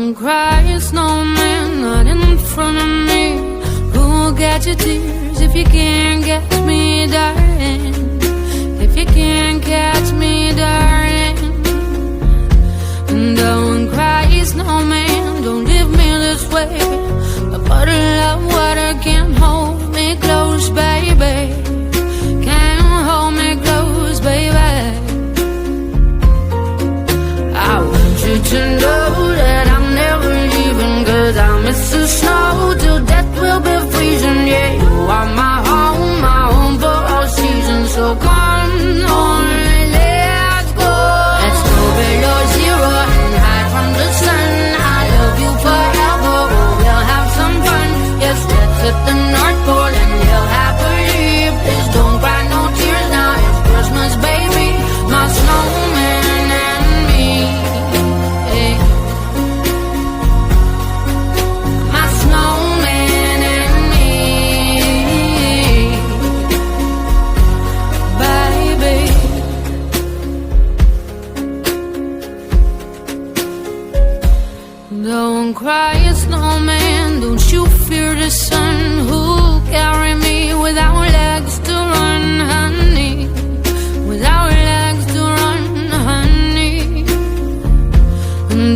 Don't cry, snowman, not in front of me. Who'll get your tears if you can't catch me, darling? If you can't catch me, darling. Don't cry, snowman, don't leave me this way. A bottle of water can't hold me close, baby. Can't hold me close, baby. I want you to know that I'm never leaving, 'cause I miss the snow till death will be freezing. Yeah, you are my home for all seasons. So come on, let's go. Let's go below zero and hide from the sun. I love you forever, we'll have some fun. Yes, let's hit the North Pole and live happily. Please don't cry no tears now, it's Christmas, baby. My snowman and me. Hey. My snowman and me, baby. Don't cry, snowman, don't you fear the sun. Who'll carry me without legs to run, honey? Without legs to run, honey.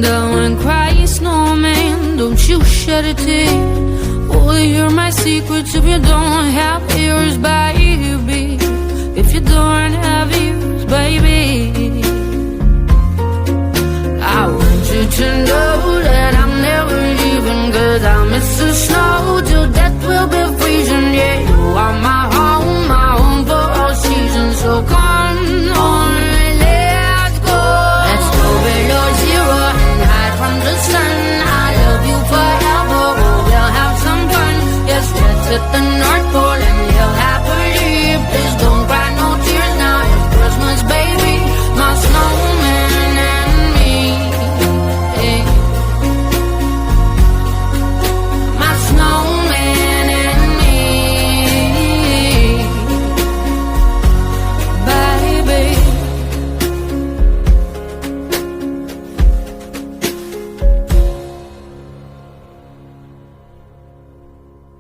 Don't cry, snowman, don't you shed a tear. Oh, you're my secrets if you don't have ears, baby. If you don't have ears, baby. I want you to know that I'm never leaving, 'cause I miss the snow till death will be freezing. Yeah, you are my home for all seasons. So come on, let's go. Let's go below zero and hide from the sun. I love you forever, we'll have some fun. Yes, let's hit the